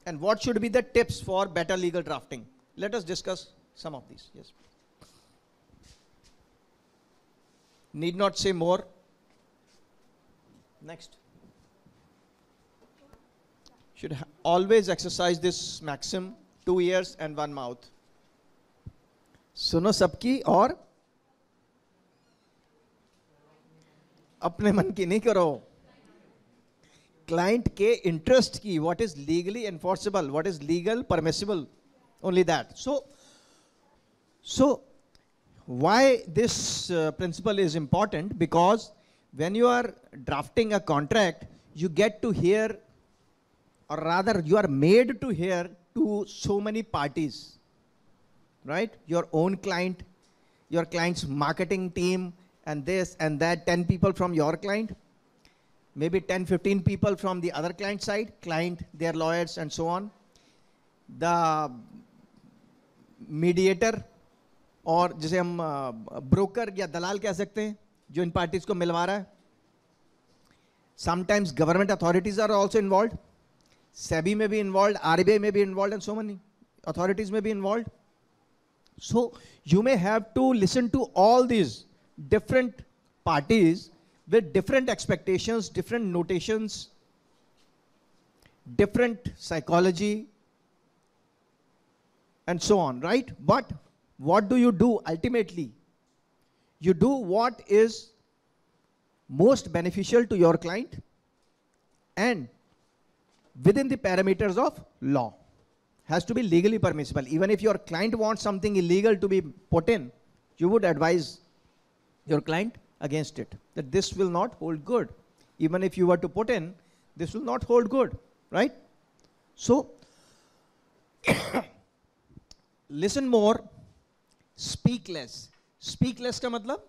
and what should be the tips for better legal drafting? Let us discuss some of these. Yes. Need not say more. Next. Should always exercise this maxim, 2 ears and 1 mouth. सुनो सबकी और अपने मन की नहीं करो. Client के interest की, what is legally enforceable, what is legal permissible, only that. So why this principle is important? Because when you are drafting a contract, you get to hear, or rather you are made to hear to so many parties, right? Your own client, your client's marketing team, and this and that, 10 people from your client, maybe 10-15 people from the other client side, client, their lawyers and so on. The mediator, और जिसे हम broker या दलाल कह सकते हैं, जो इन parties को मिलवा रहा है. Sometimes government authorities are also involved. SEBI may be involved, RBI may be involved, and so many authorities may be involved. So you may have to listen to all these different parties with different expectations, different notations, different psychology, and so on, right? But what do you do ultimately? You do what is most beneficial to your client and within the parameters of law. Has to be legally permissible. Even if your client wants something illegal to be put in, you would advise your client against it, that this will not hold good. Even if you were to put in, this will not hold good, right? So listen more, speak less. Speak less का मतलब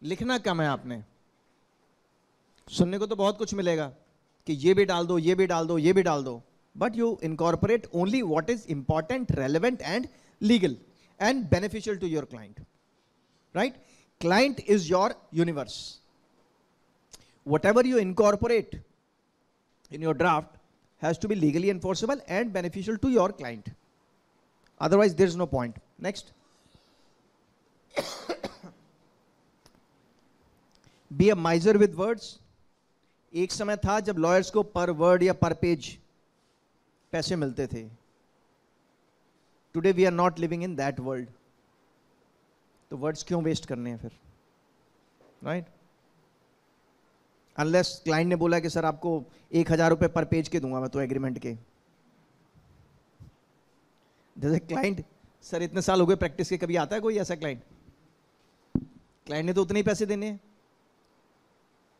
लिखना कम है आपने. सुनने को तो बहुत कुछ मिलेगा कि ये भी डाल दो, ये भी डाल दो, ये भी डाल दो. But you incorporate only what is important, relevant, and legal and beneficial to your client, right? Client is your universe. Whatever you incorporate in your draft has to be legally enforceable and beneficial to your client. Otherwise, there is no point. Next. Be a miser with words. एक समय था जब lawyers को per word या per page पैसे मिलते थे. Today we are not living in that world. तो वर्ड्स क्यों वेस्ट करने हैं फिर, राइट? अनलेस क्लाइंट ने बोला कि सर आपको 1,000 रुपए पर पेज के दूंगा मैं तो एग्रीमेंट के. जैसे क्लाइंट, सर इतने साल हो गए प्रैक्टिस के, कभी आता है कोई ऐसा क्लाइंट? क्लाइंट ने तो उतने ही पैसे देने हैं.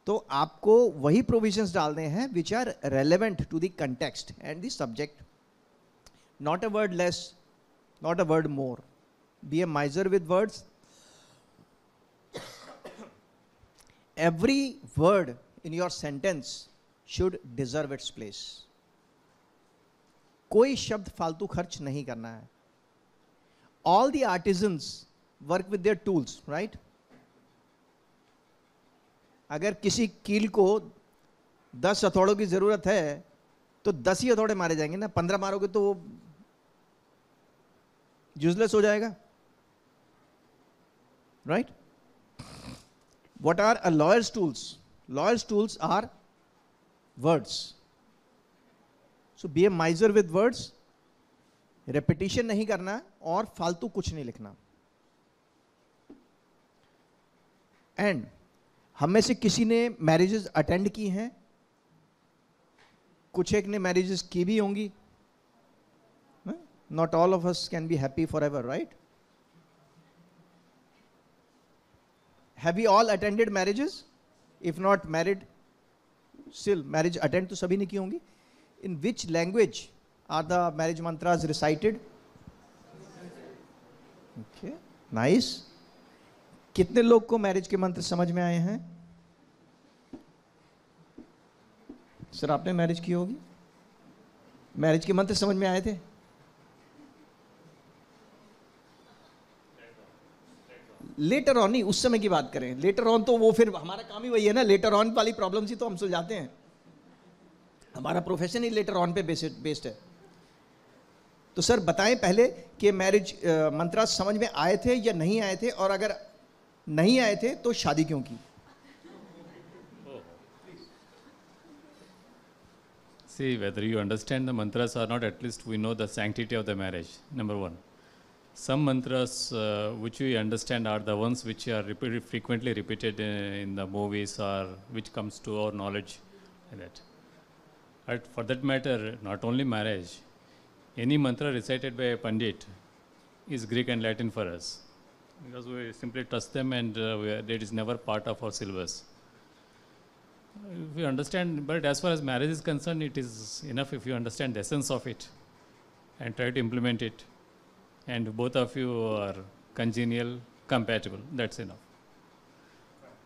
तो आपको वही प्रोविजंस डालने हैं which are relevant to the context and the subject. Not a word less, not a word more. Be a miser with words. Every word in your sentence should deserve its place. कोई शब्द फालतू खर्च नहीं करना है. All the artisans work with their tools, right? अगर किसी कील को 10 हथौड़ों की जरूरत है तो 10 ही हथौड़े मारे जाएंगे ना. 15 मारोगे तो वो यूजलेस हो जाएगा, right? What are a lawyer's tools? Lawyer's tools are words. So be a miser with words. Repetition नहीं करना और फालतू कुछ नहीं लिखना. And हम में से किसी ने मैरिजेस अटेंड की हैं, कुछ एक ने मैरिजेस की भी होंगी. Not all of us can be happy forever, right? Have we all attended marriages? If not married, still marriage attend तो सभी ने की होंगी. In which language are the marriage mantras recited? Okay, nice. कितने लोग को मैरिज के मंत्र समझ में आए हैं? सर आपने मैरिज की होगी, मैरिज के मंत्र समझ में आए थे? लेटर ऑन नहीं, उस समय की बात करें. लेटर ऑन तो वो फिर हमारा काम ही वही है ना, लेटर ऑन वाली प्रॉब्लम्स ही तो हम सुलझाते हैं. हमारा प्रोफेशन ही लेटर ऑन पे बेस्ड है। तो सर बताएं पहले कि मैरिज मंत्रास समझ में आए थे या नहीं आए थे, और अगर नहीं आए थे तो शादी क्यों की? See, whether you understand the mantras or not, at least we know the sanctity of the marriage, number one. Some mantras which we understand are the ones which are frequently repeated in the movies or which comes to our knowledge like that. But for that matter, not only marriage, any mantra recited by a Pandit is Greek and Latin for us, because we simply trust them and it is never part of our syllabus. If you understand, but as far as marriage is concerned, it is enough if you understand the essence of it and try to implement it, and both of you are congenial, compatible, that's enough.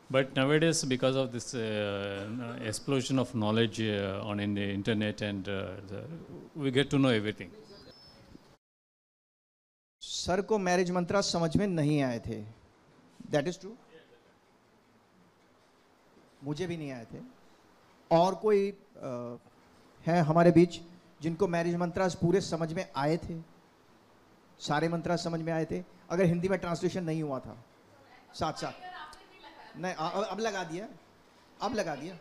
But nowadays, because of this explosion of knowledge on in the internet, and we get to know everything. Sir को marriage मंत्रा समझ में नहीं आए थे, that is true. मुझे भी नहीं आए थे। और कोई है हमारे बीच जिनको मैरिज मंत्रास पूरे समझ में आए थे, सारे मंत्रास समझ में आए थे, अगर हिंदी में ट्रांसलेशन नहीं हुआ था साथ साथ? नहीं, अब लगा दिया, अब लगा दिया।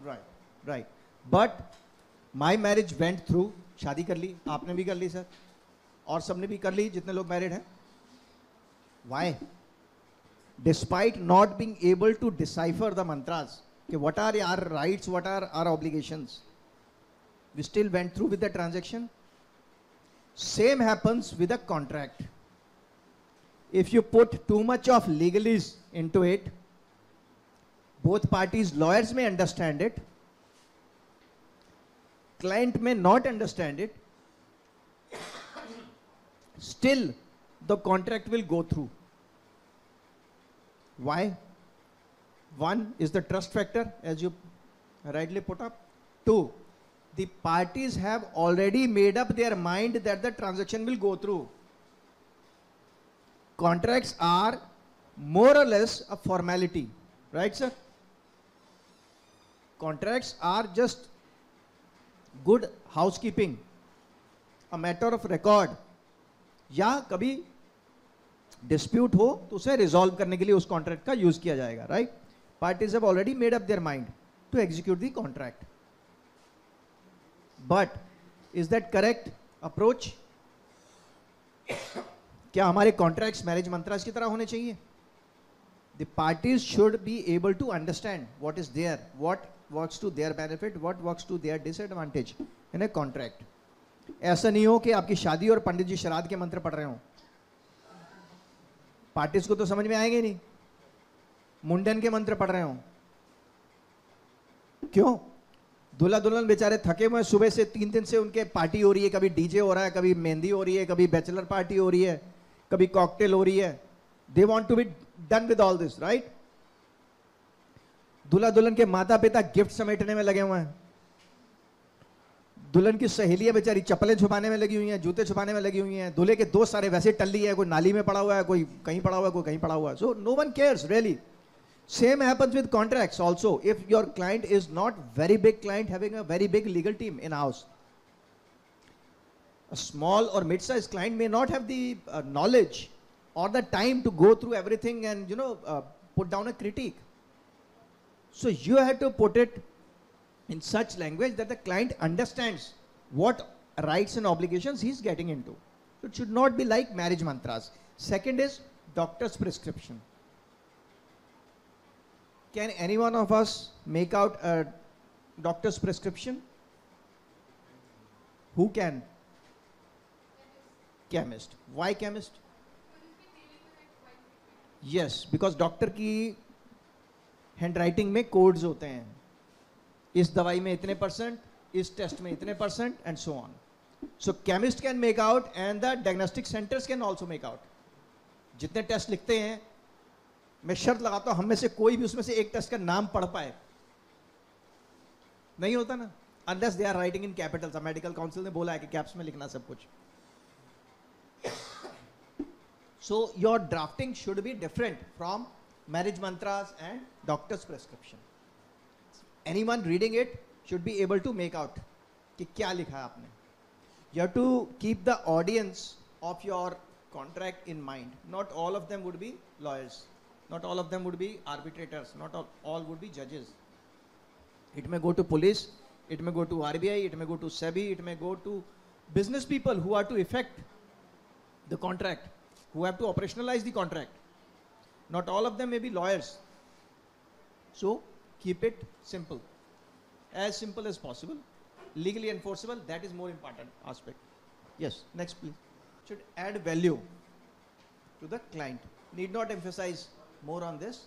Right right, but my marriage went through, शादी कर ली, आपने भी कर ली सर, और सबने भी कर ली जितने लोग मैरिड हैं। Y? Despite not being able to decipher the mantras, okay, what are our rights, what are our obligations, we still went through with the transaction. Same happens with a contract. If you put too much of legalese into it, both parties, lawyers may understand it, client may not understand it, still the contract will go through. Why? One is the trust factor, as you rightly put up. Two, the parties have already made up their mind that the transaction will go through. Contracts are more or less a formality, right sir? Contracts are just good housekeeping, a matter of record, या कभी dispute हो तो उसे resolve करने के लिए उस contract का यूज किया जाएगा, right? Parties have already made up their mind to execute the contract, but is that correct approach? क्या हमारे कॉन्ट्रैक्ट्स मैरिज मंत्रास की तरह होने चाहिए? The parties should be able to understand what is there, what works to their benefit, what works to their disadvantage in a contract. ऐसा नहीं हो कि आपकी शादी और पंडित जी श्राद्ध के मंत्र पढ़ रहे हो, पार्टीज को तो समझ में आएंगे नहीं, मुंडन के मंत्र पढ़ रहे हो। क्यों? दूल्हा दुल्हन बेचारे थके हुए, सुबह से 3 दिन से उनके पार्टी हो रही है, कभी डीजे हो रहा है, कभी मेहंदी हो रही है, कभी बैचलर पार्टी हो रही है, कभी कॉकटेल हो रही है। They want to be done with all this, right? दूल्हा दुल्हन के माता पिता गिफ्ट समेटने में लगे हुए हैं, दुल्हन की सहेलियां बेचारी चप्पलें छुपाने में लगी हुई हैं, जूते छुपाने में लगी हुई हैं, दूल्हे के दोस्त सारे वैसे टल्ली है, कोई नाली में पड़ा हुआ है, कोई कहीं पड़ा हुआ है, कोई कहीं पड़ा हुआ है। So no one cares really. Same happens with contracts also. If your client is not very big client having a very big legal team in house, a small or mid-sized client may not have the knowledge or the time to go through everything and put down a critique. So you have to put it in such language that the client understands what rights and obligations he's getting into. So it should not be like marriage mantras. Second is doctor's prescription. Can any one of us make out a doctor's prescription? Who can? Chemist. Why chemist? Yes, because doctor की handwriting में codes होते हैं, इस दवाई में इतने %, इस test में इतने %, and so on. So chemist can make out and the diagnostic centers can also make out. जितने टेस्ट लिखते हैं, मैं शर्त लगाता हूं हम में से कोई भी उसमें से एक टेस्ट का नाम पढ़ पाए नहीं होता ना, unless they are writing in capitals. Medical council ने बोला है कि कैप्स में लिखना सब कुछ। So your drafting should be different from marriage mantras and doctors prescription. anyone reading it should be able to make out कि क्या लिखा है आपने. You have to keep the audience of your contract in mind. Not all of them would be lawyers. Not all of them would be arbitrators. Not all would be judges. It may go to police, it may go to RBI, it may go to SEBI, it may go to business people who are to effect the contract, who have to operationalize the contract. Not all of them may be lawyers. So keep it simple, as simple as possible, legally enforceable. That is more important aspect. Yes, next please. Should add value to the client. Need not emphasize more on this.